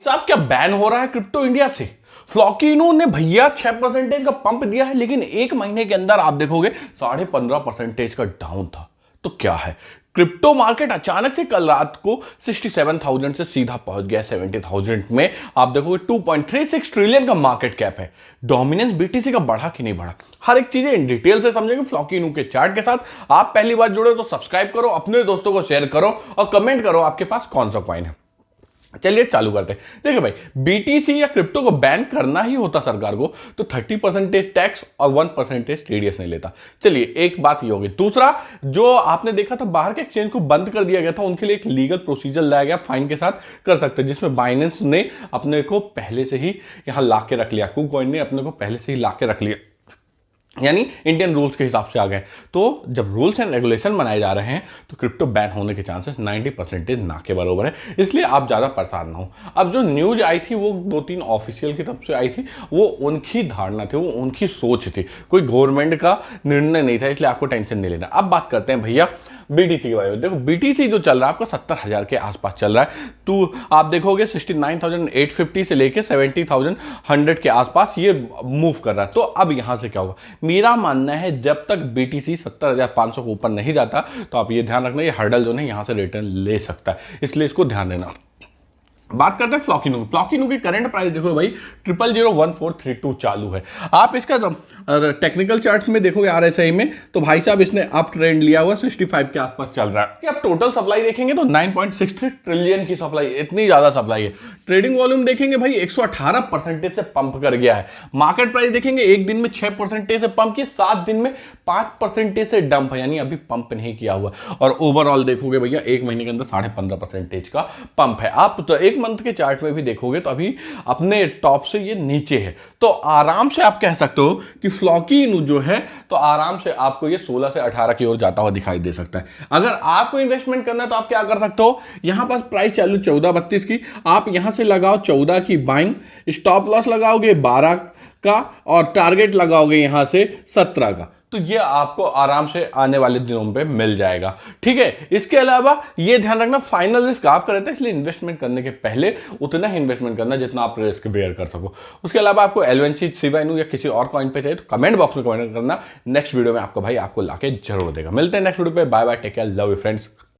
साहब क्या बैन हो रहा है क्रिप्टो इंडिया से? फ्लॉकिनो ने भैया 6% का पंप दिया है, लेकिन एक महीने के अंदर आप देखोगे 15.5% का डाउन था। तो क्या है, क्रिप्टो मार्केट अचानक से कल रात को 67,000 से सीधा पहुंच गया 70,000 में। आप देखोगे 2.36 ट्रिलियन का मार्केट कैप है। डोमिनेंस बीटीसी का बढ़ा कि नहीं बढ़ा, हर एक चीजें इन डिटेल से समझेंगे फ्लॉकिनो के चार्ट के साथ। आप पहली बार जुड़े तो सब्सक्राइब करो, अपने दोस्तों को शेयर करो और कमेंट करो आपके पास कौन सा कॉइन है। चलिए चालू करते हैं। देखिए भाई, बीटीसी या क्रिप्टो को बैन करना ही होता सरकार को तो 30% टैक्स और 1% टीडीएस नहीं लेता। चलिए एक बात ये होगी। दूसरा, जो आपने देखा था बाहर के एक्सचेंज को बंद कर दिया गया था, उनके लिए एक लीगल प्रोसीजर लाया गया, फाइन के साथ कर सकते हैं, जिसमें बाइनेंस ने अपने को पहले से ही यहां ला के रख लिया, KuCoin ने अपने को पहले से ही ला के रख लिया, यानी इंडियन रूल्स के हिसाब से आ गए। तो जब रूल्स एंड रेगुलेशन बनाए जा रहे हैं तो क्रिप्टो बैन होने के चांसेस 90% ना के बराबर है, इसलिए आप ज़्यादा परेशान ना हो। अब जो न्यूज आई थी वो 2-3 ऑफिशियल की तरफ से आई थी, वो उनकी धारणा थी, वो उनकी सोच थी, कोई गवर्नमेंट का निर्णय नहीं था, इसलिए आपको टेंशन नहीं लेना। अब बात करते हैं भैया बीटीसी के बारे में। देखो बीटीसी जो चल रहा है आपका 70,000 के आसपास चल रहा है। तो आप देखोगे 69,850 से लेके 70,100 के आसपास ये मूव कर रहा है। तो अब यहां से क्या होगा, मेरा मानना है जब तक बीटीसी 70,500 के ऊपर नहीं जाता तो आप ये ध्यान रखना, ये हर्डल जो है यहां से रिटर्न ले सकता है, इसलिए इसको ध्यान देना। बात करते हैं फ्लॉकिनो। फ्लॉकिनो की करंट प्राइस देखो भाई 001432 चालू है। आप इसका टेक्निकल चार्ट्स में देखोगे आरएसआई में, तो भाई साहब इसने अप ट्रेंड लिया हुआ 65 के आसपास चल रहा है। आप टोटल सप्लाई देखेंगे तो 9.63 ट्रिलियन की सप्लाई, इतनी ज्यादा सप्लाई है। ट्रेडिंग वॉल्यूम देखेंगे भाई 118% से पंप कर गया है। मार्केट प्राइस देखेंगे एक दिन में 6% से पंप किया, 7 दिन में 5% से डंप है, यानी अभी पंप नहीं किया हुआ। और ओवरऑल देखोगे भैया एक महीने के अंदर 15.5% का पंप है। आप तो एक मंथ के चार्ट में भी देखोगे तो अभी अपने टॉप से ये नीचे है। तो आराम से आप कह सकते हो कि फ्लॉकिनो जो है तो आराम से आपको ये 16 से 18 की ओर जाता हुआ दिखाई दे सकता है। अगर आपको इन्वेस्टमेंट करना है तो आप क्या कर सकते हो, यहां पास प्राइस चालू 14.32 की, आप यहां से लगाओ 14 की बाइंग, स्टॉप लॉस लगाओगे 12 का और टारगेट लगाओगे यहां से 17 का। तो ये आपको आराम से आने वाले दिनों पे मिल जाएगा, ठीक है। इसके अलावा ये ध्यान रखना फाइनल रिस्क आप करते हैं, इसलिए इन्वेस्टमेंट करने के पहले उतना ही इन्वेस्टमेंट करना जितना आप रिस्क बेयर कर सको। उसके अलावा आपको एलवेंसी, शिबा इनू या किसी और कॉइन पे चाहिए तो कमेंट बॉक्स में कमेंट करना। नेक्स्ट वीडियो में आपको भाई आपको लाके जरूर देगा। मिलते हैं नेक्स्ट वीडियो पे। Bye bye, take care, love you friends.